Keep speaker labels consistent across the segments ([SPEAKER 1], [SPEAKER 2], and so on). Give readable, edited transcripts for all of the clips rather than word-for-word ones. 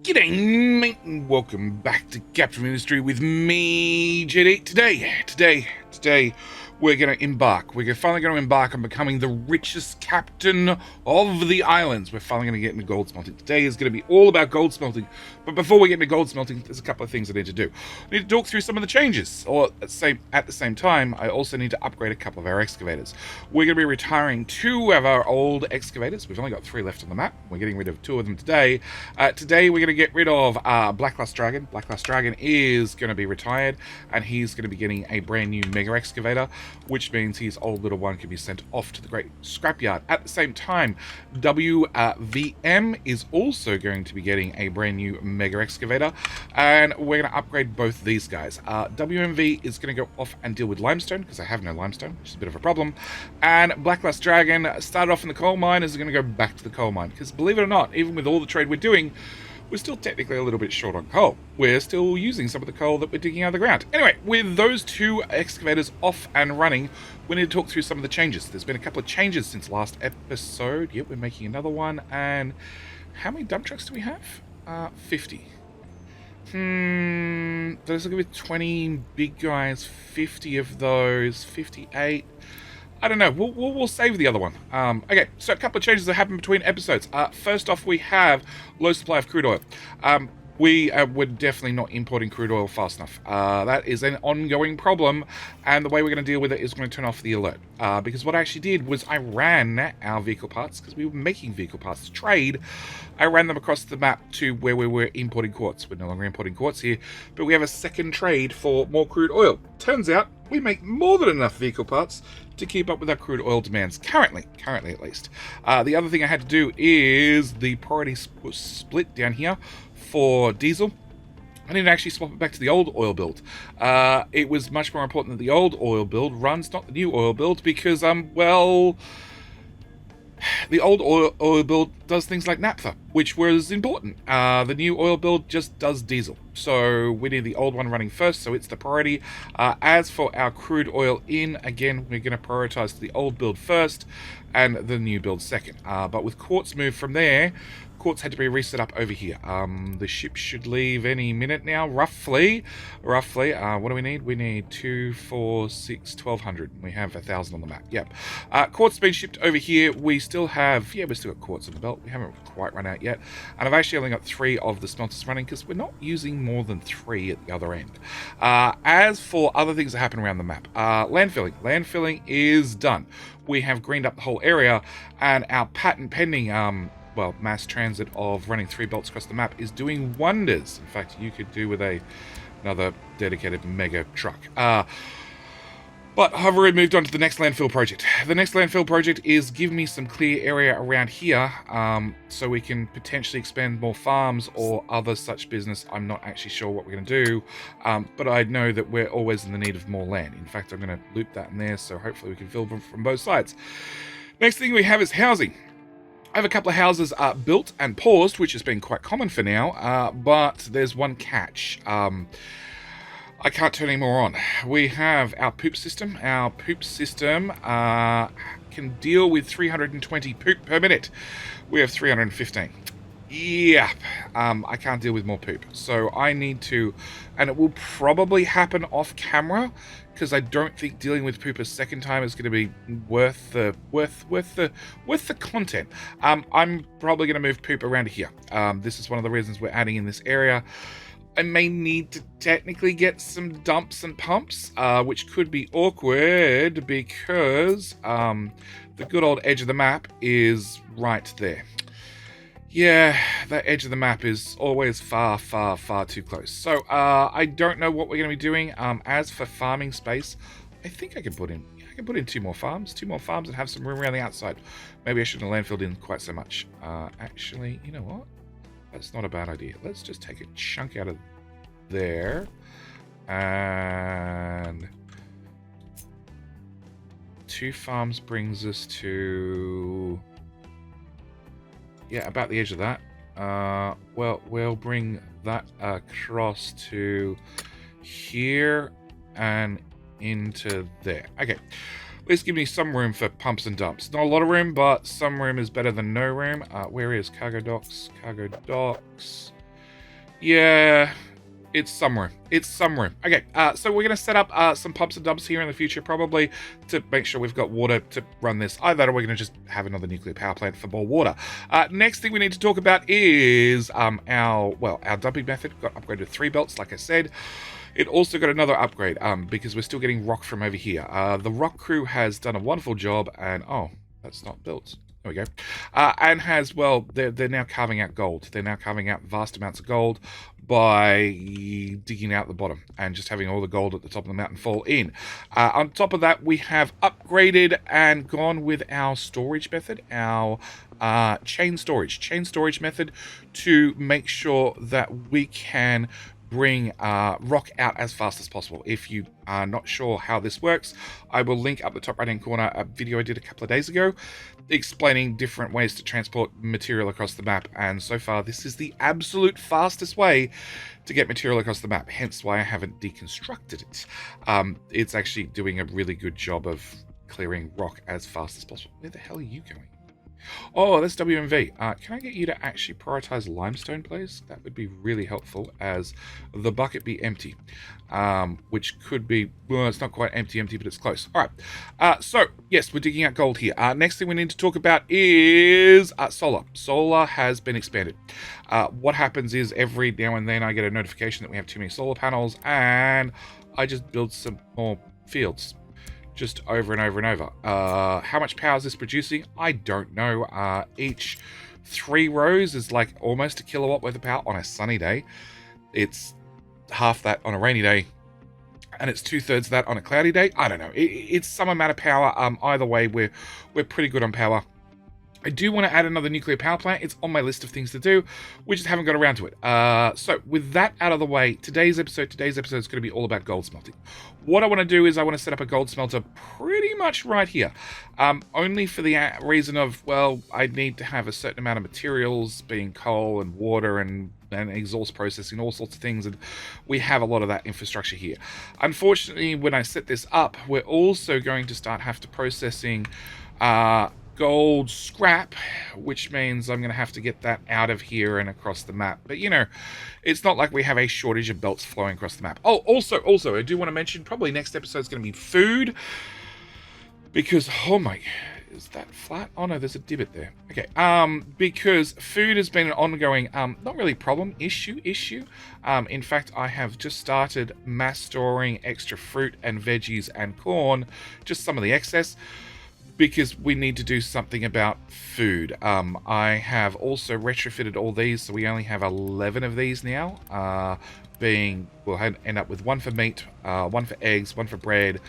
[SPEAKER 1] G'day, mate, and welcome back to Captain Industry with me, JD. Today, we're going to embark. We're finally going to embark on becoming the richest captain of the islands. We're finally going to get into gold smelting. Today is going to be all about gold smelting. But before we get into gold smelting, there's a couple of things I need to do. I need to talk through some of the changes. Or at the same time, I also need to upgrade a couple of our excavators. We're going to be retiring 2 of our old excavators. We've only got 3 left on the map. We're getting rid of 2 of them today. Today, we're going to get rid of Blacklust Dragon. Blacklust Dragon is going to be retired, and he's going to be getting a brand new mega excavator, which means his old little one can be sent off to the great scrapyard. At the same time, WVM is also going to be getting a brand new mega excavator, and we're going to upgrade both these guys. WMV is going to go off and deal with limestone, because I have no limestone, which is a bit of a problem. And Blacklust Dragon started off in the coal mine, is going to go back to the coal mine, because believe it or not, even with all the trade we're doing, we're still technically a little bit short on coal. We're still using some of the coal that we're digging out of the ground. Anyway, with those 2 excavators off and running, we need to talk through some of the changes. There's been a couple of changes since last episode. Yep, we're making another one. And how many dump trucks do we have? 50. Let's look at 20 big guys, 50 of those, 58. I don't know. We'll save the other one. Okay, so a couple of changes that happened between episodes. First off, we have low supply of crude oil. We were definitely not importing crude oil fast enough. That is an ongoing problem, and the way we're going to deal with it is going to turn off the alert. Because what I actually did was I ran our vehicle parts, because we were making vehicle parts to trade. I ran them across the map to where we were importing quartz. We're no longer importing quartz here, but we have a second trade for more crude oil. Turns out we make more than enough vehicle parts to keep up with our crude oil demands, currently at least. The other thing I had to do is the priority split down here for diesel. I didn't actually swap it back to the old oil build. It was much more important that the old oil build runs, not the new oil build, because, well, the old oil build does things like naphtha, which was important. The new oil build just does diesel. So we need the old one running first, so it's the priority. As for our crude oil in, again, we're going to prioritize the old build first and the new build second. But with quartz moved from there, quartz had to be reset up over here. The ship should leave any minute now, roughly. What do we need? We need 2, 4, 6, 1,200. We have 1,000 on the map. Yep. Quartz been shipped over here. We still have, we still got quartz on the belt. We haven't quite run out yet. And I've actually only got 3 of the smelters running because we're not using more than 3 at the other end. As for other things that happen around the map, landfilling is done. We have greened up the whole area, and our patent pending mass transit of running 3 belts across the map is doing wonders. In fact, you could do with another dedicated mega truck. But I've already moved on to the next landfill project. The next landfill project is give me some clear area around here, so we can potentially expand more farms or other such business. I'm not actually sure what we're going to do, but I know that we're always in the need of more land. In fact, I'm going to loop that in there, so hopefully we can fill them from both sides. Next thing we have is housing. I have a couple of houses built and paused, which has been quite common for now, but there's one catch. I can't turn any more on. We have our poop system. Our poop system can deal with 320 poop per minute. We have 315. Yep. I can't deal with more poop. So I need to, and it will probably happen off camera, because I don't think dealing with poop a second time is going to be worth the content. I'm probably going to move poop around here. This is one of the reasons we're adding in this area. I may need to technically get some dumps and pumps, which could be awkward because the good old edge of the map is right there. Yeah, that edge of the map is always far too close. So I don't know what we're going to be doing. As for farming space, I think I can put in 2 more farms. 2 more farms and have some room around the outside. Maybe I shouldn't have landfilled in quite so much. Actually, you know what? That's not a bad idea. Let's just take a chunk out of there. And 2 farms brings us to, yeah, about the edge of that. Well, we'll bring that across to here and into there. Okay. Let's give me some room for pumps and dumps. Not a lot of room, but some room is better than no room. Where is cargo docks? Cargo docks. Yeah, it's somewhere. It's somewhere. Okay, so we're going to set up some pumps and dumps here in the future, probably, to make sure we've got water to run this. Either that or we're going to just have another nuclear power plant for more water. Next thing we need to talk about is our dumping method. Got upgraded to 3 belts, like I said. It also got another upgrade because we're still getting rock from over here. The rock crew has done a wonderful job, and oh, that's not built. There we go. And has, well, they're now carving out gold. They're now carving out vast amounts of gold by digging out the bottom and just having all the gold at the top of the mountain fall in. On top of that, we have upgraded and gone with our storage method, our chain storage method, to make sure that we can bring rock out as fast as possible. If you are not sure how this works, I will link up the top right hand corner a video I did a couple of days ago explaining different ways to transport material across the map, and so far this is the absolute fastest way to get material across the map, hence why I haven't deconstructed it. It's actually doing a really good job of clearing rock as fast as possible. Where the hell are you going? Oh, that's WMV. Can I get you to actually prioritize limestone, please? That would be really helpful as the bucket be empty. Which could be, well, it's not quite empty, but it's close. All right. So, yes, we're digging out gold here. Next thing we need to talk about is solar. Solar has been expanded. What happens is every now and then I get a notification that we have too many solar panels, and I just build some more fields. Just over and over and over. How much power is this producing? I don't know. Each 3 rows is like almost a kilowatt worth of power on a sunny day. It's half that on a rainy day, and it's 2/3 that on a cloudy day. I don't know. It's some amount of power. Either way, we're pretty good on power. I do want to add another nuclear power plant. It's on my list of things to do. We just haven't got around to it. So with that out of the way, today's episode is going to be all about gold smelting. What I want to do is I want to set up a gold smelter pretty much right here. Only for the reason of, well, I need to have a certain amount of materials, being coal and water and exhaust processing, all sorts of things, and we have a lot of that infrastructure here. Unfortunately, when I set this up, we're also going to have to processing gold scrap, which means I'm going to have to get that out of here and across the map. But, you know, it's not like we have a shortage of belts flowing across the map. Oh, also, I do want to mention, probably next episode is going to be food, because, oh my, is that flat? Oh no, there's a divot there. Okay, because food has been an ongoing, not really problem, issue. In fact, I have just started mass storing extra fruit and veggies and corn, just some of the excess, because we need to do something about food. I have also retrofitted all these, so we only have 11 of these now. We'll end up with 1 for meat, 1 for eggs, 1 for bread,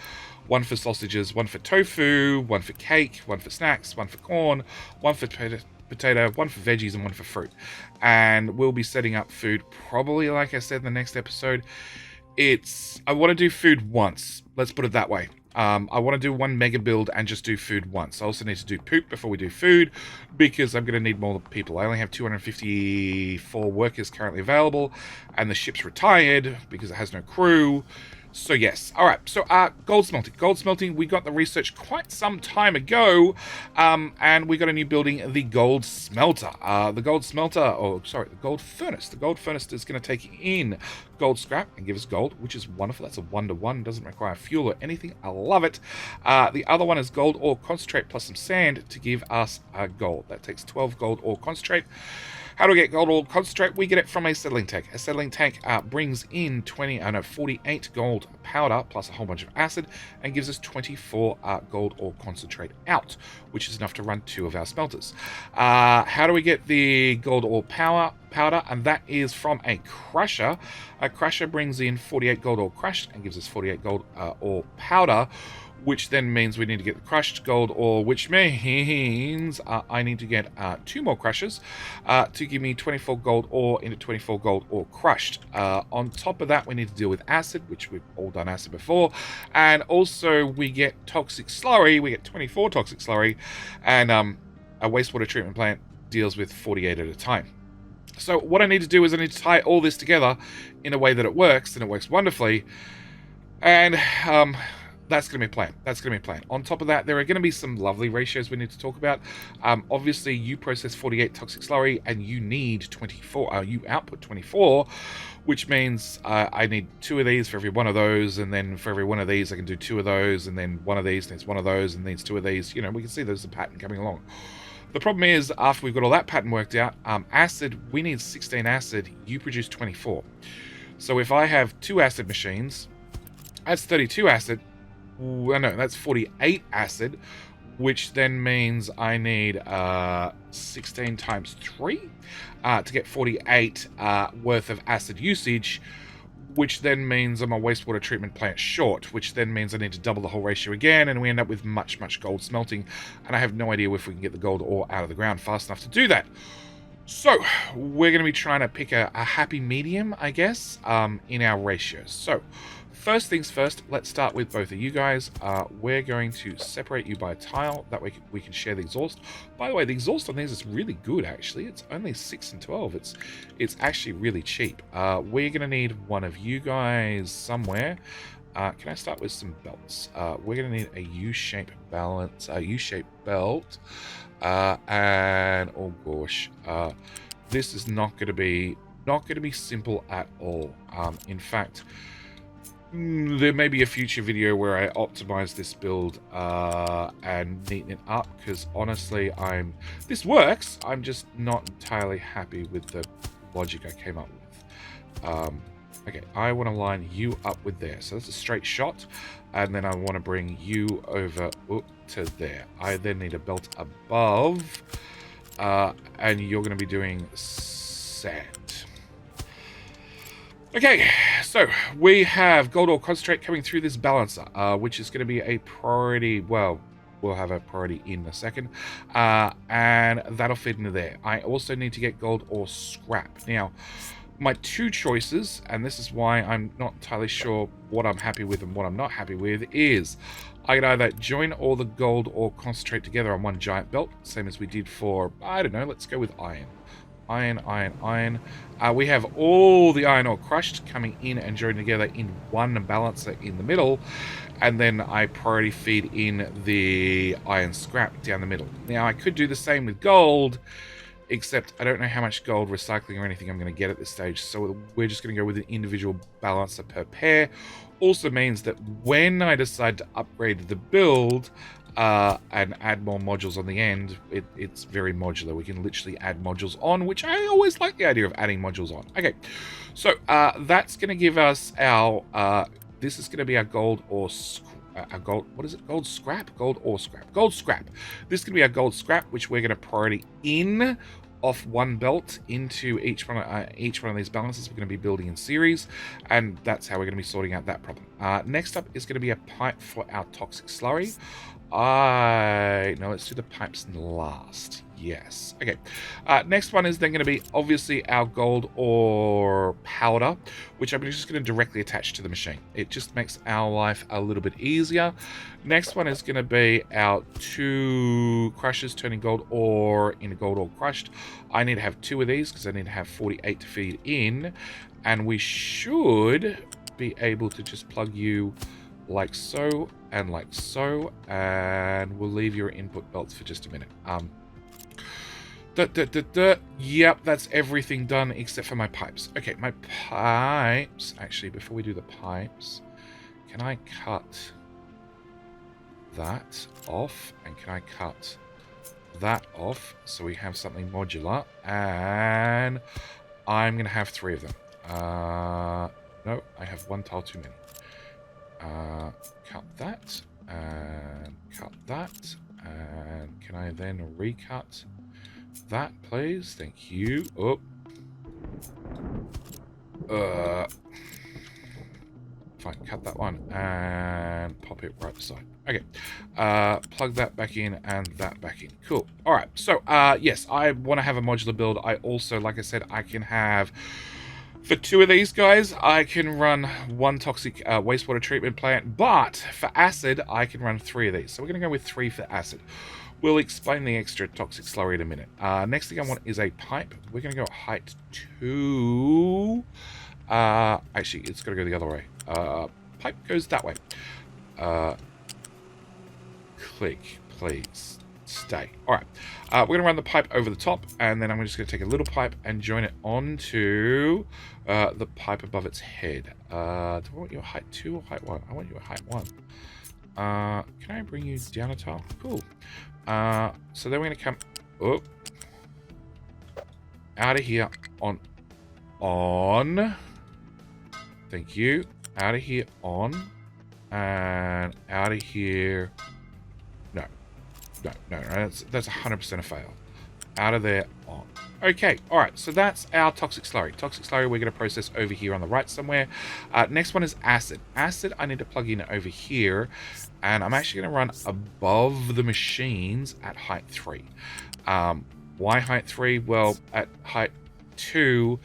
[SPEAKER 1] 1 for sausages, 1 for tofu, 1 for cake, 1 for snacks, 1 for corn, 1 for potato, 1 for veggies, and 1 for fruit. And we'll be setting up food probably, like I said, in the next episode. I want to do food once. Let's put it that way. I want to do 1 mega build and just do food once. I also need to do poop before we do food, because I'm going to need more people. I only have 254 workers currently available, and the ship's retired because it has no crew. So yes. All right. So gold smelting. Gold smelting. We got the research quite some time ago, and we got a new building, the gold smelter. The gold furnace. The gold furnace is going to take in gold scrap and give us gold, which is wonderful. That's a 1-to-1. Doesn't require fuel or anything. I love it. The other one is gold ore concentrate plus some sand to give us gold. That takes 12 gold ore concentrate. How do we get gold ore concentrate? We get it from a settling tank. A settling tank brings in 48 gold powder plus a whole bunch of acid and gives us 24 gold ore concentrate out, which is enough to run 2 of our smelters. How do we get the gold ore powder? And that is from a crusher. A crusher brings in 48 gold ore crushed and gives us 48 gold ore powder, which then means we need to get the crushed gold ore, which means I need to get 2 more crushers to give me 24 gold ore into 24 gold ore crushed. On top of that, we need to deal with acid, which we've all done acid before, and also we get toxic slurry. We get 24 toxic slurry, and a wastewater treatment plant deals with 48 at a time. So what I need to do is I need to tie all this together in a way that it works, and it works wonderfully. And That's going to be a plan. That's going to be a plan. On top of that, there are going to be some lovely ratios we need to talk about. Obviously, you process 48 toxic slurry and you need 24. You output 24, which means I need 2 of these for every one of those, and then for every one of these, I can do 2 of those, and then one of these needs 1 of those, and needs 2 of these. You know, we can see there's a pattern coming along. The problem is, after we've got all that pattern worked out, acid, we need 16 acid. You produce 24. So if I have 2 acid machines, that's 32 acid. Well, no, that's 48 acid, which then means I need 16 times 3 to get 48 worth of acid usage, which then means I'm a wastewater treatment plant short, which then means I need to double the whole ratio again, and we end up with much, much gold smelting, and I have no idea if we can get the gold ore out of the ground fast enough to do that. So, we're going to be trying to pick a happy medium, I guess, in our ratios. So, first things first, let's start with both of you guys. We're going to separate you by a tile. That way we can share the exhaust. By the way, the exhaust on these is really good, actually. It's only 6 and 12. It's actually really cheap. We're going to need one of you guys somewhere. Can I start with some belts? We're going to need a U-shaped balance, a U-shaped belt. And oh gosh, this is not going to be simple at all. In fact, there may be a future video where I optimize this build and neaten it up, because honestly, this works. I'm just not entirely happy with the logic I came up with. Okay, I want to line you up with there. So that's a straight shot. And then I want to bring you over to there. I then need a belt above. And you're going to be doing sand. Okay, so we have gold ore concentrate coming through this balancer, which is going to be a priority. Well, we'll have a priority in a second. And that'll fit into there. I also need to get gold ore scrap. Now, my 2 choices, and this is why I'm not entirely sure what I'm happy with and what I'm not happy with, is I can either join all the gold ore concentrate together on one giant belt, same as we did for, I don't know, let's go with iron. Iron. We have all the iron ore crushed coming in and joined together in one balancer in the middle, and then I priority feed in the iron scrap down the middle. Now, I could do the same with gold, except I don't know how much gold recycling or anything I'm going to get at this stage, so we're just going to go with an individual balancer per pair. Also means that when I decide to upgrade the build and add more modules on the end, it's very modular. We can literally add modules on, which I always like the idea of adding modules on. Okay, so that's going to give us our, this is going to be our gold ore what is it? Gold scrap? Gold ore scrap. Gold scrap. This is going to be our gold scrap, which we're going to priority in off one belt into each one of these balances. We're going to be building in series, and that's how we're going to be sorting out that problem. Next up is going to be a pipe for our toxic slurry. No, let's do the pipes last. Yes. Okay. Next one is then going to be obviously our gold ore powder, which I'm just going to directly attach to the machine. It just makes our life a little bit easier. Next one is going to be our 2 crushers turning gold ore into gold ore crushed. I need to have 2 of these because I need to have 48 to feed in, and we should be able to just plug you like so, and we'll leave your input belts for just a minute. Yep, that's everything done except for my pipes. Okay, my pipes. Actually, before we do the pipes, can I cut that off? And can I cut that off so we have something modular? And I'm going to have 3 of them. No, I have 1 tile too many. Cut that, and cut that, and can I then recut that, please? Thank you. Fine, cut that one and pop it right beside. Okay, plug that back in and that back in. Cool. All right, so yes, I want to have a modular build. I also, like I said, I can have, for 2 of these guys, I can run 1 toxic wastewater treatment plant, but for acid, I can run 3 of these. So we're going to go with 3 for acid. We'll explain the extra toxic slurry in a minute. Next thing I want is a pipe. We're going to go height 2. Actually, it's got to go the other way. Pipe goes that way. Click, please. Stay. All right. We're going to run the pipe over the top, and then I'm just going to take a little pipe and join it onto the pipe above its head. Do I want you at height 2 or height 1? I want you at height 1. Can I bring you down a tile? Cool. So then we're going to come out of here on. Thank you. Out of here on. And out of here. No, that's 100% a fail. Out of there, on. Okay, all right, so that's our toxic slurry. Toxic slurry we're going to process over here on the right somewhere. Next one is acid. Acid I need to plug in over here, and I'm actually going to run above the machines at height 3. Why height 3? Well, at height 2,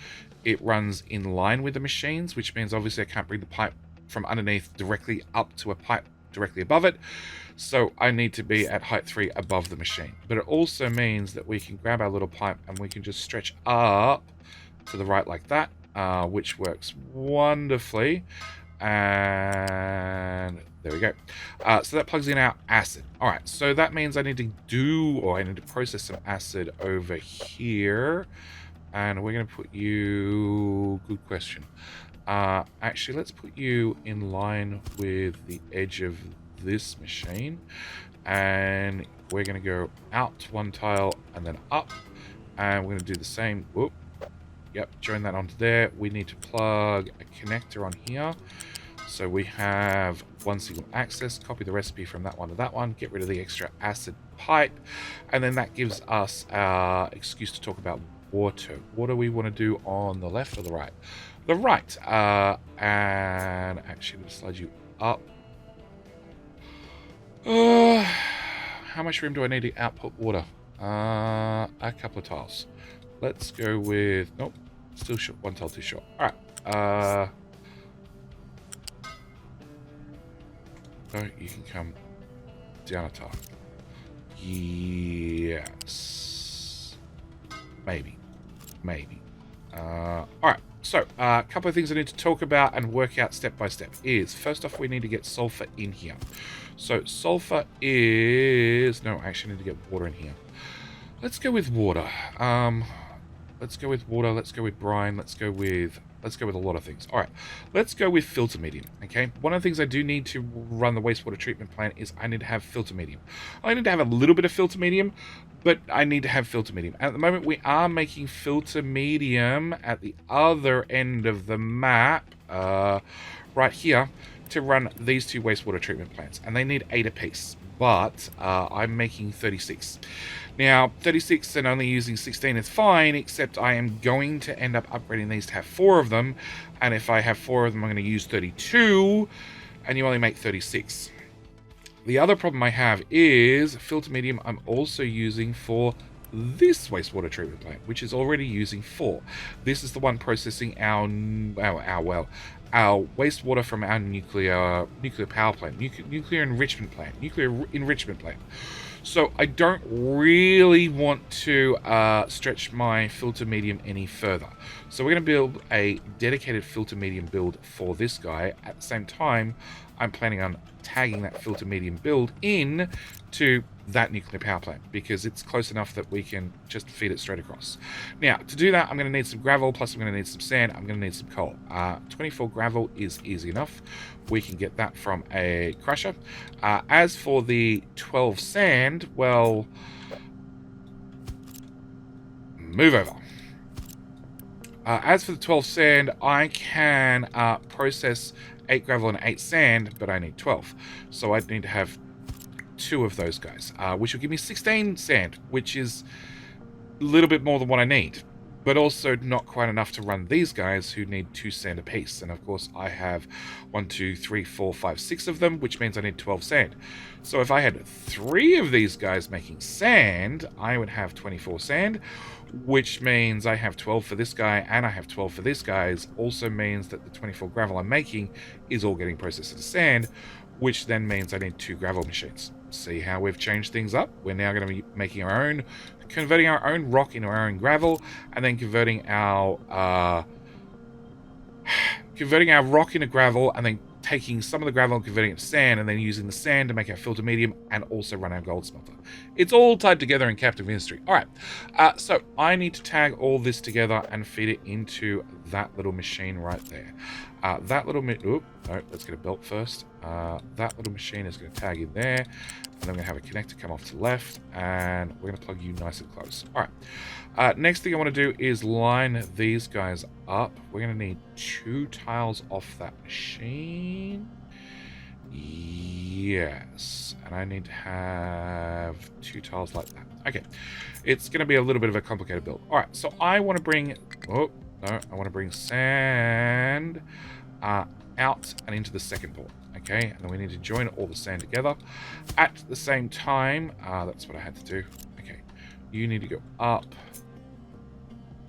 [SPEAKER 1] it runs in line with the machines, which means obviously I can't bring the pipe from underneath directly up to a pipe directly above it. So I need to be at height 3 above the machine. But it also means that we can grab our little pipe and we can just stretch up to the right like that, which works wonderfully. And there we go. So that plugs in our acid. All right, so that means I need to process some acid over here. And we're going to put you... Good question. Actually, let's put you in line with the edge of this machine, and we're going to go out one tile and then up, and we're going to do the same. Whoop. Yep, join that onto there. We need to plug a connector on here, so we have one single access. Copy the recipe from that one to that one, get rid of the extra acid pipe, and then that gives us our excuse to talk about water. What do we want to do on the left or the right? The right. And actually, I'm going to slide you up. How much room do I need to output water? A couple of tiles. Let's go with... Nope, still short. One tile too short. All right. No, you can come down a tile. Yes. Maybe. All right. So, a couple of things I need to talk about and work out step by step is, first off, we need to get sulfur in here. So, sulfur is... No, I actually need to get water in here. Let's go with water. Let's go with water. Let's go with brine. Let's go with a lot of things. All right. Let's go with filter medium, okay? One of the things I do need to run the wastewater treatment plant is I need to have filter medium. I need to have a little bit of filter medium, but I need to have filter medium. At the moment, we are making filter medium at the other end of the map, right here, to run these two wastewater treatment plants. And they need 8 apiece, but I'm making 36. Now, 36 and only using 16 is fine, except I am going to end up upgrading these to have 4 of them. And if I have 4 of them, I'm going to use 32, and you only make 36. The other problem I have is filter medium I'm also using for this wastewater treatment plant, which is already using 4. This is the one processing our wastewater from our nuclear power plant, nuclear enrichment plant. So I don't really want to stretch my filter medium any further. So we're going to build a dedicated filter medium build for this guy. At the same time, I'm planning on tagging that filter medium build in to that nuclear power plant because it's close enough that we can just feed it straight across. Now, to do that, I'm going to need some gravel, plus I'm going to need some sand, I'm going to need some coal. 24 gravel is easy enough. We can get that from a crusher. As for the 12 sand, well, move over. As for the 12 sand, I can process 8 gravel and 8 sand, but I need 12. So I'd need to have 2 of those guys, which will give me 16 sand, which is a little bit more than what I need, but also not quite enough to run these guys who need 2 sand apiece. And of course, I have 1, 2, 3, 4, 5, 6 of them, which means I need 12 sand. So if I had 3 of these guys making sand, I would have 24 sand, which means I have 12 for this guy and I have 12 for this guy's. Also means that the 24 gravel I'm making is all getting processed into sand, which then means I need 2 gravel machines. See how we've changed things up? We're now going to be making converting our own rock into our own gravel, and then converting our rock into gravel, and then taking some of the gravel and converting it to sand, and then using the sand to make our filter medium and also run our gold smelter. It's all tied together in Captive Industry. All right, so I need to tag all this together and feed it into that little machine right there. That little no, let's get a belt first. That little machine is going to tag in there, and then I'm going to have a connector come off to the left, and we're going to plug you nice and close. All right. Next thing I want to do is line these guys up. We're going to need 2 tiles off that machine. Yes, and I need to have 2 tiles like that. Okay, it's going to be a little bit of a complicated build. All right, so I want to bring... Oh, no, I want to bring sand out and into the second port. Okay, and then we need to join all the sand together. At the same time, that's what I had to do. Okay, you need to go up.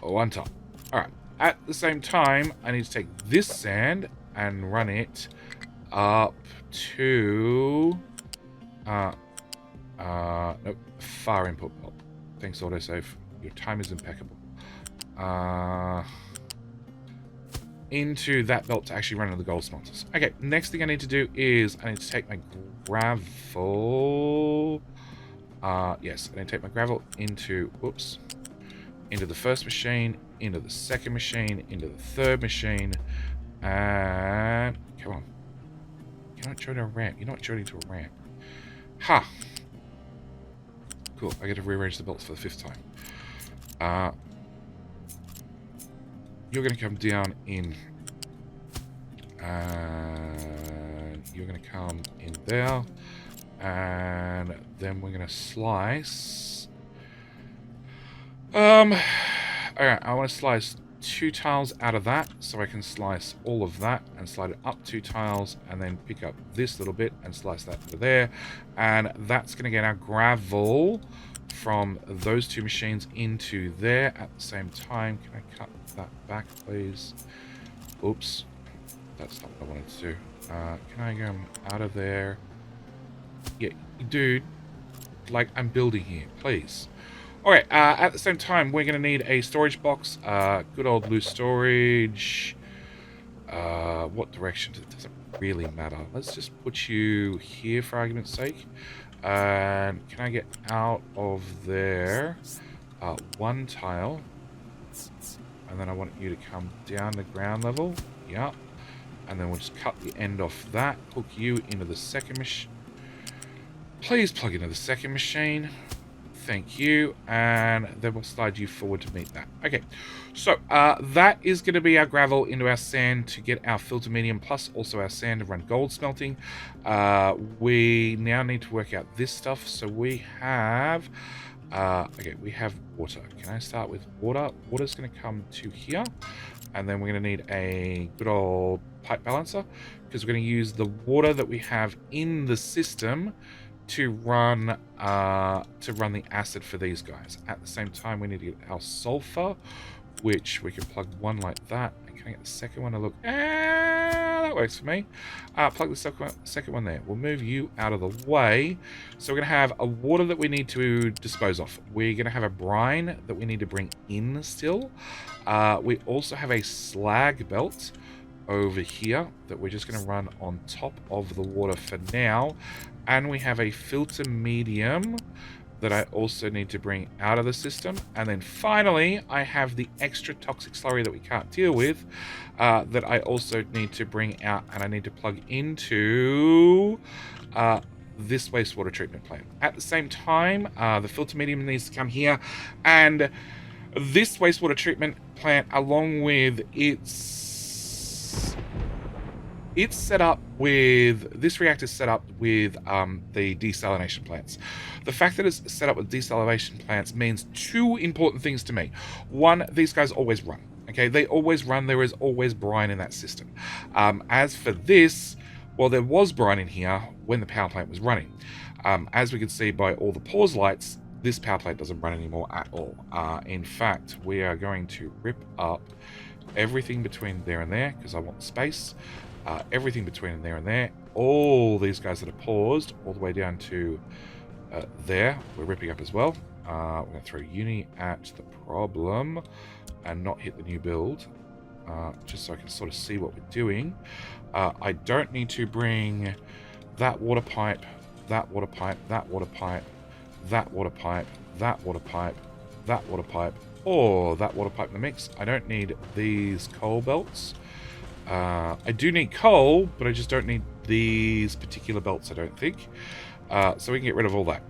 [SPEAKER 1] On top. All right, at the same time, I need to take this sand and run it up to... nope, far input port. Thanks, autosave. Your time is impeccable. Into that belt to actually run into the gold smelters. Okay, next thing I need to do is I need to take my gravel. Yes, I need to take my gravel into, whoops, into the first machine, into the second machine, into the third machine, and come on. You're not joining a ramp. You're not joining to a ramp. Ha! Cool. I get to rearrange the belts for the 5th time. You're going to come down in, and you're going to come in there, and then we're going to slice. Alright, I want to slice 2 tiles out of that, so I can slice all of that and slide it up 2 tiles, and then pick up this little bit and slice that over there, and that's going to get our gravel from those 2 machines into there. At the same time, can I cut that back, please? Oops, that's not what I wanted to do. Can I go out of there? Yeah, dude, like, I'm building here, please. Alright, at the same time, we're going to need a storage box. Good old loose storage. What direction? It doesn't really matter. Let's just put you here for argument's sake. And can I get out of there? 1 tile. And then I want you to come down to ground level. Yeah. And then we'll just cut the end off that. Hook you into the second machine. Please plug into the second machine. Thank you. And then we'll slide you forward to meet that. Okay. So that is going to be our gravel into our sand to get our filter medium, plus also our sand to run gold smelting. We now need to work out this stuff. So we have... okay, we have water. Can I start with water? Water's going to come to here. And then we're going to need a good old pipe balancer, because we're going to use the water that we have in the system to run the acid for these guys. At the same time, we need to get our sulfur, which we can plug one like that. And can I get the second one to look? That works for me. Plug the second one there. We'll move you out of the way. So we're going to have a water that we need to dispose of. We're going to have a brine that we need to bring in still. We also have a slag belt over here that we're just going to run on top of the water for now. And we have a filter medium that I also need to bring out of the system. And then finally, I have the extra toxic slurry that we can't deal with that I also need to bring out, and I need to plug into this wastewater treatment plant. At the same time, the filter medium needs to come here, and this wastewater treatment plant, along with it's set up with, this reactor is set up with the desalination plants. The fact that it's set up with desalination plants means 2 important things to me. 1, these guys always run. Okay, they always run. There is always brine in that system. As for this, well, there was brine in here when the power plant was running. As we can see by all the pause lights, this power plant doesn't run anymore at all. In fact, we are going to rip up everything between there and there, because I want space. Everything between there and there. All these guys that are paused, all the way down to there, we're ripping up as well. We're going to throw uni at the problem and not hit the new build. just so I can sort of see what we're doing. I don't need to bring that water pipe, that water pipe, that water pipe, that water pipe, that water pipe, that water pipe, or that water pipe in the mix. I don't need these coal belts. I do need coal, but I just don't need these particular belts, I don't think. So we can get rid of all that.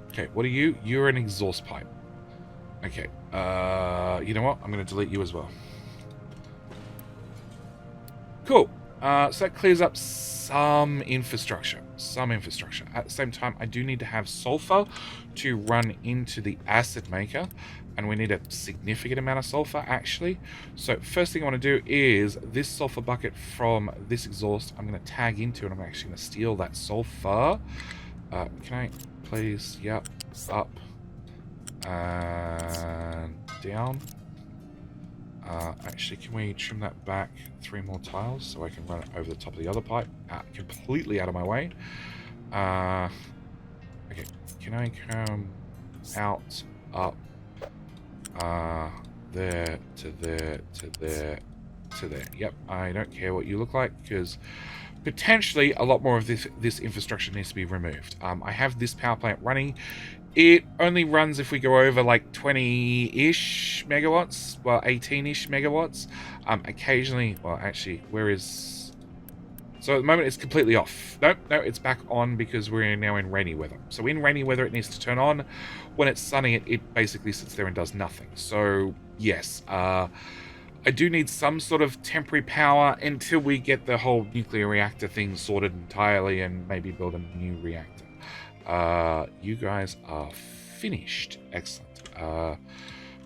[SPEAKER 1] Okay, what are you? You're an exhaust pipe. Okay, you know what? I'm going to delete you as well. Cool. So that clears up some infrastructure. At the same time, I do need to have sulfur to run into the acid maker. And we need a significant amount of sulfur, actually. So first thing I want to do is this sulfur bucket from this exhaust, I'm going to tag into, and I'm actually going to steal that sulfur. Can I please? Yep. Up. And down. Actually, can we trim that back 3 more tiles so I can run it over the top of the other pipe? Completely out of my way. Okay, can I come out, up, there, to there, to there, to there. Yep, I don't care what you look like, because potentially a lot more of this infrastructure needs to be removed. I have this power plant running. It only runs if we go over like 20-ish megawatts, well, 18-ish megawatts. Occasionally, well, actually, where is... So at the moment, it's completely off. No, it's back on because we're now in rainy weather. So in rainy weather, it needs to turn on. When it's sunny, it basically sits there and does nothing. So, yes, I do need some sort of temporary power until we get the whole nuclear reactor thing sorted entirely and maybe build a new reactor. You guys are finished. Excellent.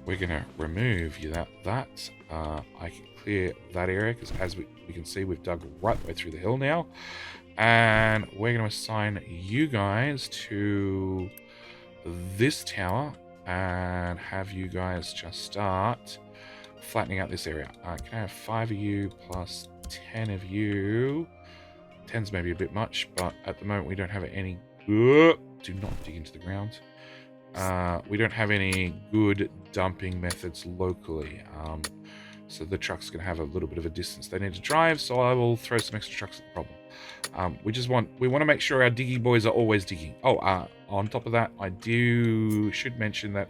[SPEAKER 1] We're going to remove that. I can clear that area because as we can see, we've dug right the way through the hill now. And we're going to assign you guys to this tower and have you guys just start flattening out this area. Can I have 5 of you plus 10 of you? 10's maybe a bit much, but at the moment we don't have any... Do not dig into the ground. We don't have any good dumping methods locally. So the truck's going to have a little bit of a distance they need to drive, so I will throw some extra trucks at the problem. We want to make sure our diggy boys are always digging. Oh, on top of that, I should mention that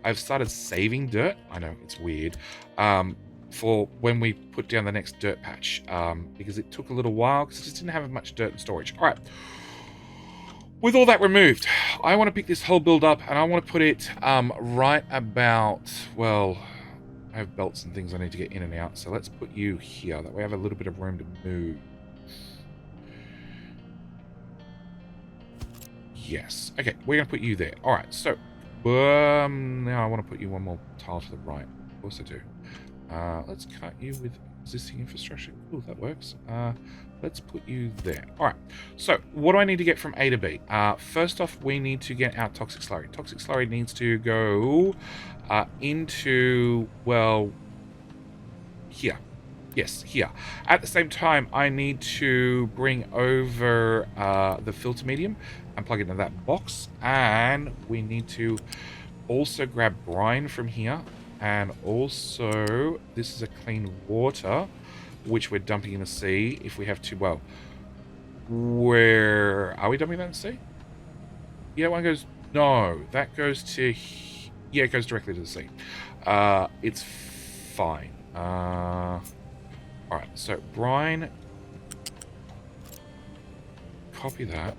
[SPEAKER 1] I've started saving dirt. I know, it's weird. For when we put down the next dirt patch, because it took a little while, because I just didn't have much dirt in storage. All right. With all that removed, I want to pick this whole build up, and I want to put it right about, well, I have belts and things I need to get in and out, so let's put you here. That way I have a little bit of room to move. Yes. Okay, we're going to put you there. All right, so now I want to put you one more tile to the right. Of course I do. Let's cut you with existing infrastructure. Cool, that works. Let's put you there. All right. So what do I need to get from A to B? First off, we need to get our toxic slurry. Toxic slurry needs to go into, well, here. Yes, here. At the same time, I need to bring over the filter medium and plug it into that box. And we need to also grab brine from here. And also, this is a clean water, which we're dumping in the sea if we have to, well, where are we dumping that in the sea? Yeah, one goes, no, that goes to, yeah, it goes directly to the sea. It's fine. All right, so brine, copy that.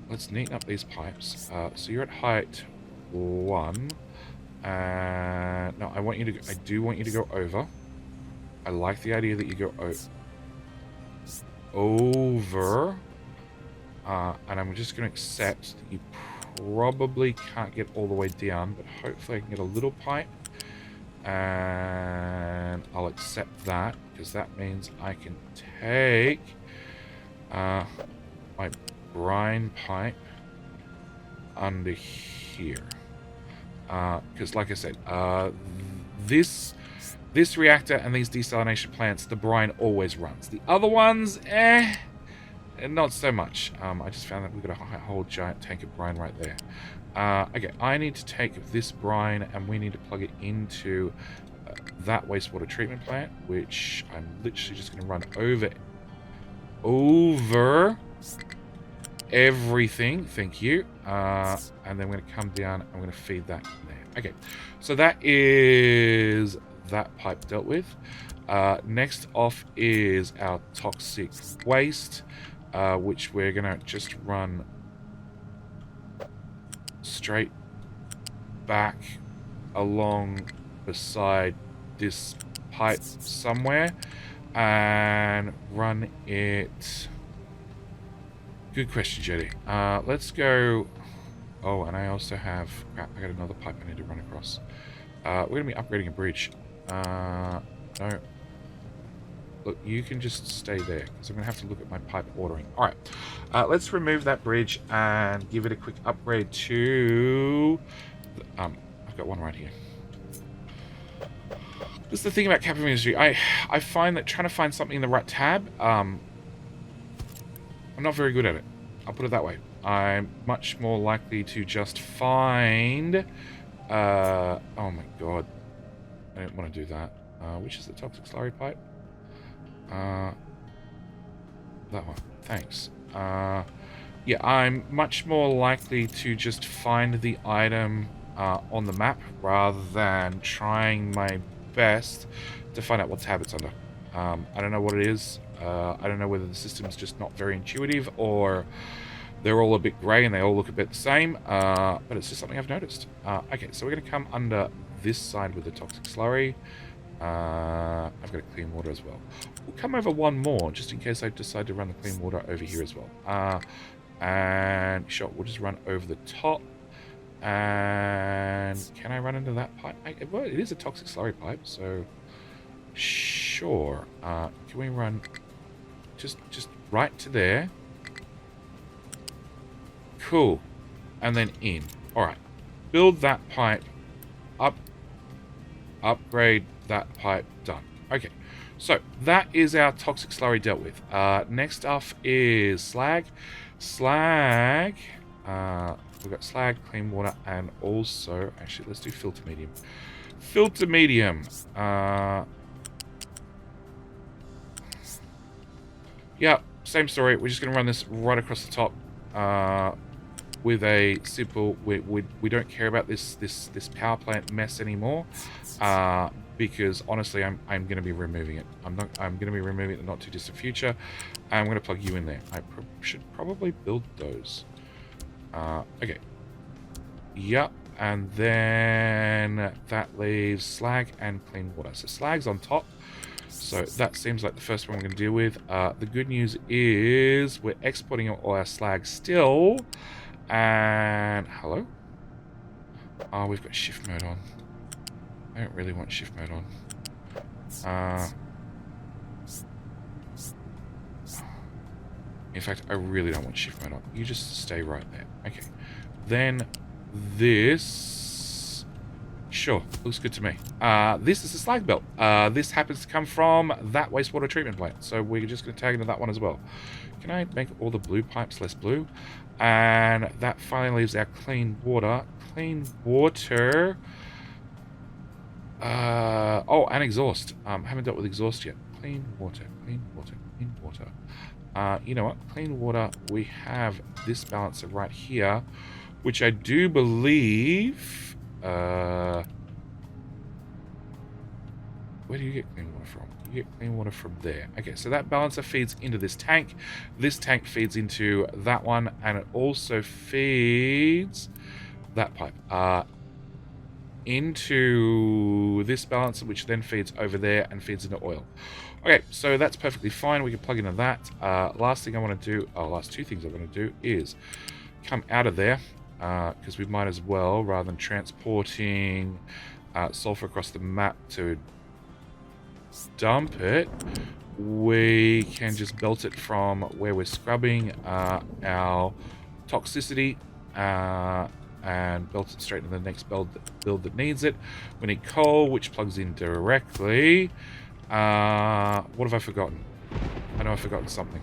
[SPEAKER 1] Let's neaten up these pipes. So you're at height 1. No, I do want you to go over. I like the idea that you go over. And I'm just going to accept that you probably can't get all the way down, but hopefully I can get a little pipe. And I'll accept that, because that means I can take my brine pipe under here. Because like I said, this reactor and these desalination plants, the brine always runs. The other ones, not so much. I just found that we've got a whole giant tank of brine right there. Okay, I need to take this brine and we need to plug it into that wastewater treatment plant, which I'm literally just going to run over everything. Thank you. And then I'm going to come down. I'm going to feed that in there. Okay, so that is that pipe dealt with. Next off is our toxic waste, which we're going to just run straight back along beside this pipe somewhere and run it. Good question, Jetty. Let's go. Oh, and I also have, crap, I got another pipe I need to run across. We're going to be upgrading a bridge. No. Look, you can just stay there, because I'm going to have to look at my pipe ordering. Alright, let's remove that bridge and give it a quick upgrade to... I've got one right here. This is the thing about Capital Ministry. I find that trying to find something in the right tab, I'm not very good at it. I'll put it that way. I'm much more likely to just find... oh my god. I didn't want to do that. Which is the toxic slurry pipe? That one. Thanks. Yeah, I'm much more likely to just find the item on the map rather than trying my best to find out what tab it's under. I don't know what it is. I don't know whether the system's just not very intuitive or they're all a bit grey and they all look a bit the same, but it's just something I've noticed. Okay, so we're going to come under this side with the toxic slurry. I've got clean water as well. We'll come over one more just in case I decide to run the clean water over here as well. And sure, we'll just run over the top. And can I run into that pipe? Well, it is a toxic slurry pipe, so sure. Can we run just right to there? Cool. And then in. Alright. Build that pipe. Upgrade that pipe. Done. Okay. So, that is our toxic slurry dealt with. Next up is slag. Slag. We've got slag, clean water, and also... Actually, let's do filter medium. Filter medium. Yeah, same story. We're just going to run this right across the top. With a simple, we don't care about this power plant mess anymore, because honestly, I'm going to be removing it. I'm going to be removing it in the not too distant future. I'm going to plug you in there. I should probably build those. Okay. Yep, and then that leaves slag and clean water. So slag's on top. So that seems like the first one we're going to deal with. The good news is we're exporting all our slag still. And hello? Oh, we've got shift mode on. I don't really want shift mode on. In fact, I really don't want shift mode on. You just stay right there. Okay. Then this... Sure, looks good to me. This is a slag belt. This happens to come from that wastewater treatment plant. So we're just going to tag into that one as well. Can I make all the blue pipes less blue? And that finally leaves our clean water. Clean water. Oh, and exhaust. Haven't dealt with exhaust yet. Clean water, clean water, clean water. You know what? Clean water. We have this balancer right here, which I do believe... where do you get clean water from? You get clean water from there. Okay, so that balancer feeds into this tank. This tank feeds into that one, and it also feeds that pipe into this balancer, which then feeds over there and feeds into oil. Okay, so that's perfectly fine. We can plug into that. Last thing I want to do, last two things I want to do is come out of there, because we might as well, rather than transporting sulfur across the map to dump it, we can just belt it from where we're scrubbing our toxicity and belt it straight to the next build that needs it. We need coal, which plugs in directly. What have I forgotten? I know I've forgotten something.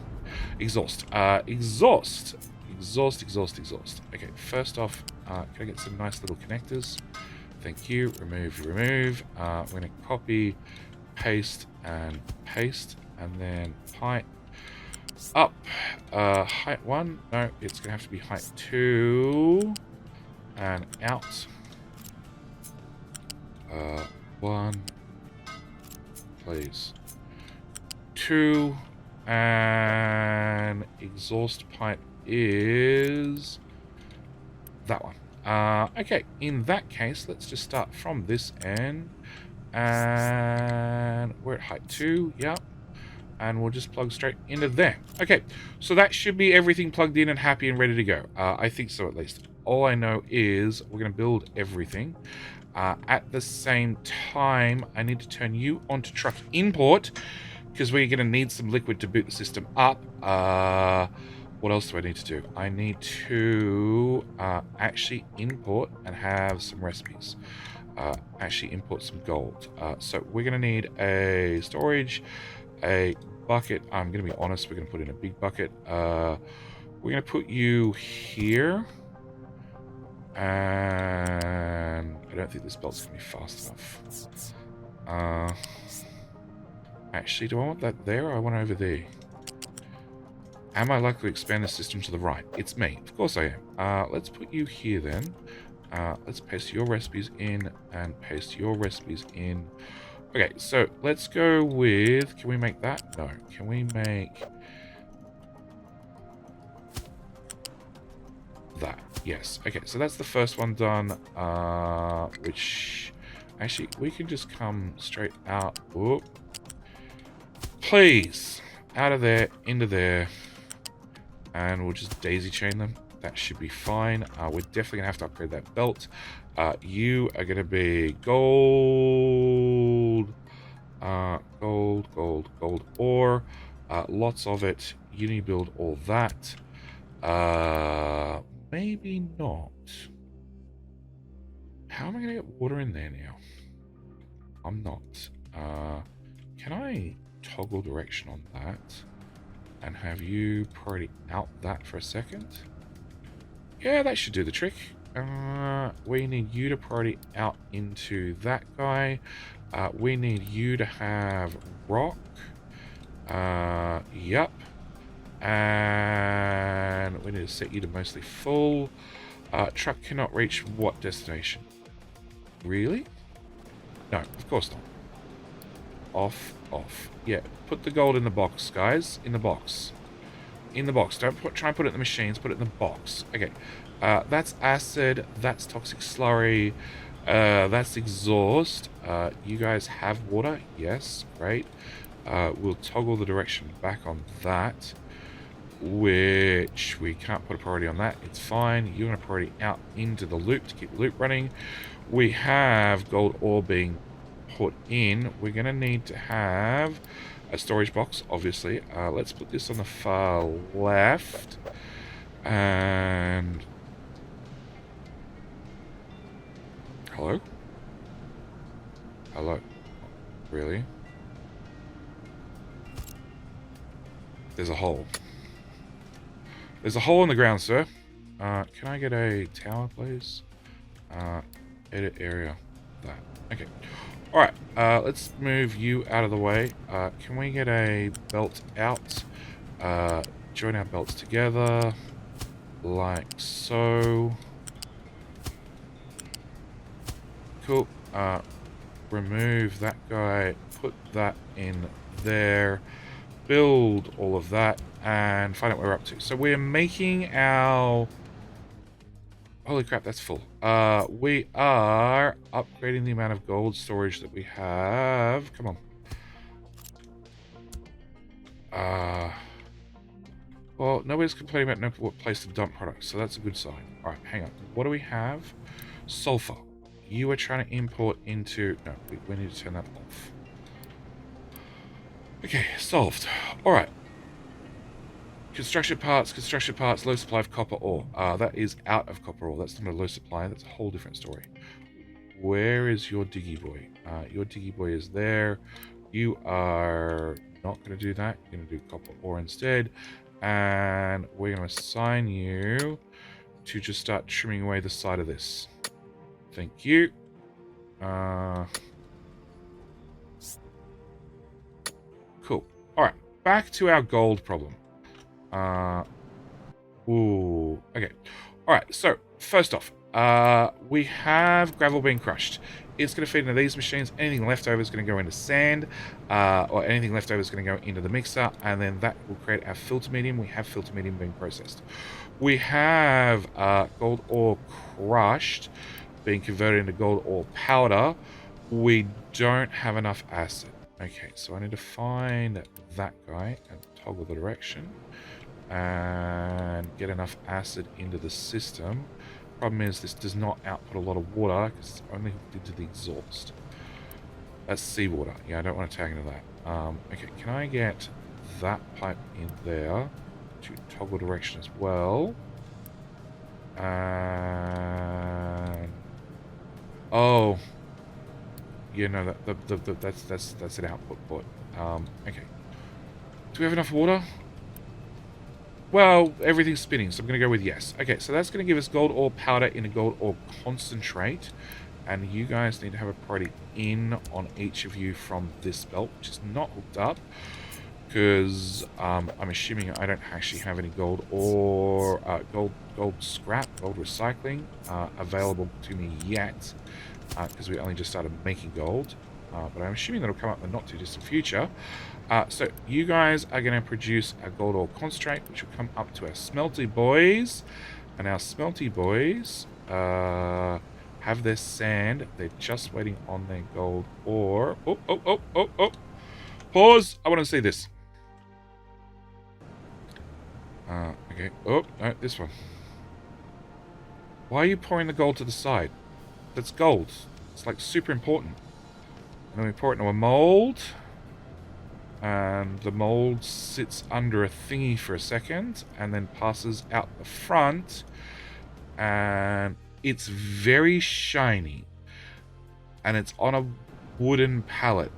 [SPEAKER 1] Exhaust. Exhaust. Okay, first off, can I get some nice little connectors? Thank you. Remove, remove. We're going to copy, paste, and then height up. Height 1. No, it's going to have to be height 2. And out. 1. Please. 2. And exhaust pipe is that one. Okay, in that case, let's just start from this end. And we're at height 2, yeah. And we'll just plug straight into there. Okay, so that should be everything plugged in and happy and ready to go. I think so, at least. All I know is we're going to build everything. At the same time, I need to turn you onto truck import, because we're going to need some liquid to boot the system up. What else do I need to do? I need to actually import and have some recipes. Actually import some gold. So we're going to need a storage, a bucket. I'm going to be honest, we're going to put in a big bucket. We're going to put you here. And I don't think this belt's going to be fast enough. Actually, do I want that there or I want it over there? Am I likely to expand the system to the right? It's me. Of course I am. Let's put you here then. Let's paste your recipes in and paste your recipes in. Okay, so let's go with... Can we make that? No. Can we make... that? Yes. Okay, so that's the first one done. Which... Actually, we can just come straight out. Whoop. Please! Out of there, into there. And we'll just daisy chain them. That should be fine. We're definitely going to have to upgrade that belt. You are going to be gold. Gold ore. Lots of it. You need to build all that. Maybe not. How am I going to get water in there now? I'm not. Can I toggle direction on that? And have you priority out that for a second? Yeah, that should do the trick. We need you to priority out into that guy. We need you to have rock. Yup. And we need to set you to mostly full. Truck cannot reach what destination? Really? No, of course not. Off. Yeah, put the gold in the box, guys. In the box. In the box. Don't try and put it in the machines. Put it in the box. Okay. That's acid. That's toxic slurry. That's exhaust. You guys have water? Yes. Great. We'll toggle the direction back on that. Which we can't put a priority on that. It's fine. You're going to priority out into the loop to keep the loop running. We have gold ore being put in. We're going to need to have a storage box, obviously. Let's put this on the far left. And... Hello? Hello? Really? There's a hole. There's a hole in the ground, sir. Can I get a tower, please? Edit area. That. Okay. Alright, let's move you out of the way. Can we get a belt out? Join our belts together. Like so. Cool. Remove that guy. Put that in there. Build all of that. And find out what we're up to. So we're making our... Holy crap, that's full. We are upgrading the amount of gold storage that we have. Come on. Well, nobody's complaining about no place to dump products, so that's a good sign. Alright, hang on. What do we have? Sulfur. You are trying to import into... No, we need to turn that off. Okay, solved. Alright. Construction parts, low supply of copper ore. That is out of copper ore. That's not a low supply. That's a whole different story. Where is your diggy boy? Your diggy boy is there. You are not going to do that. You're going to do copper ore instead. And we're going to assign you to just start trimming away the side of this. Thank you. Cool. Alright, back to our gold problem. Ooh, okay. Alright, so, first off, we have gravel being crushed. It's going to feed into these machines. Anything left over is going to go into sand, or anything left over is going to go into the mixer, and then that will create our filter medium. We have filter medium being processed. We have gold ore crushed, being converted into gold ore powder. We don't have enough acid. Okay, so I need to find that guy and toggle the direction and get enough acid into the system. Problem is, this does not output a lot of water because it's only hooked into the exhaust. That's seawater. Yeah, I don't want to tag into that. Okay, can I get that pipe in there to toggle direction as well? And oh, yeah, no, that's an output port. Okay. Do we have enough water? Well, everything's spinning, so I'm going to go with yes. Okay, so that's going to give us gold ore powder in a gold ore concentrate. And you guys need to have a priority in on each of you from this belt, which is not hooked up. Because I'm assuming I don't actually have any gold ore, gold scrap, gold recycling available to me yet. Because we only just started making gold. But I'm assuming that'll come up in the not too distant future. So you guys are going to produce a gold ore concentrate, which will come up to our smelty boys. And our smelty boys have their sand. They're just waiting on their gold ore. Oh. Pause. I want to see this. Okay. Oh, no, this one. Why are you pouring the gold to the side? That's gold. It's like super important. And then we pour it into a mold. And the mold sits under a thingy for a second and then passes out the front. And it's very shiny. And it's on a wooden pallet.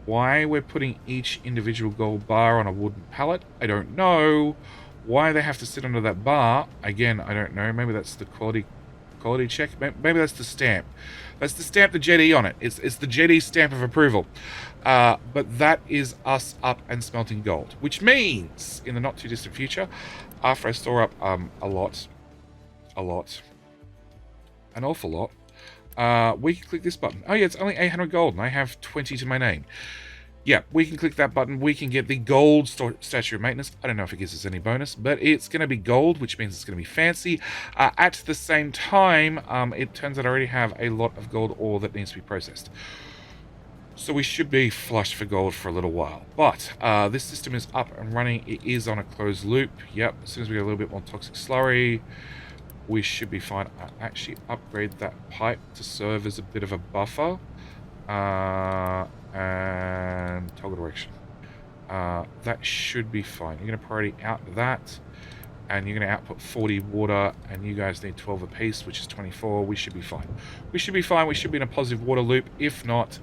[SPEAKER 1] Why we're putting each individual gold bar on a wooden pallet, I don't know. Why they have to sit under that bar, again, I don't know. Maybe that's the quality check. Maybe that's the stamp. That's the stamp, the Jet on it. It's the Jet stamp of approval. But that is us up and smelting gold, which means in the not too distant future, after I store up an awful lot, we can click this button. Oh yeah, it's only 800 gold and I have 20 to my name. Yeah, we can click that button. We can get the gold statue of maintenance. I don't know if it gives us any bonus, but it's going to be gold, which means it's going to be fancy. At the same time, it turns out I already have a lot of gold ore that needs to be processed. So we should be flush for gold for a little while. But this system is up and running. It is on a closed loop. Yep, as soon as we get a little bit more toxic slurry, we should be fine. I actually upgrade that pipe to serve as a bit of a buffer. And toggle direction. That should be fine. You're going to priority out that, and you're going to output 40 water, and you guys need 12 apiece, which is 24. We should be fine. We should be fine. We should be in a positive water loop. If not,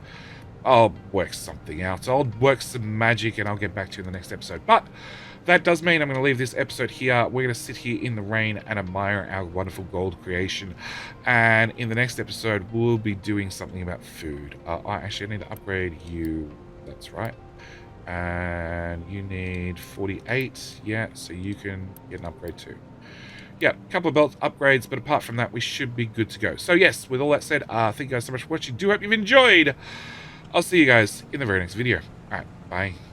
[SPEAKER 1] I'll work something out. I'll work some magic, and I'll get back to you in the next episode. But that does mean I'm going to leave this episode here. We're going to sit here in the rain and admire our wonderful gold creation. And in the next episode, we'll be doing something about food. I actually need to upgrade you. That's right. And you need 48. Yeah, so you can get an upgrade too. Yeah, a couple of belt upgrades, but apart from that, we should be good to go. So yes, with all that said, thank you guys so much for watching. Do hope you've enjoyed. I'll see you guys in the very next video. All right, bye.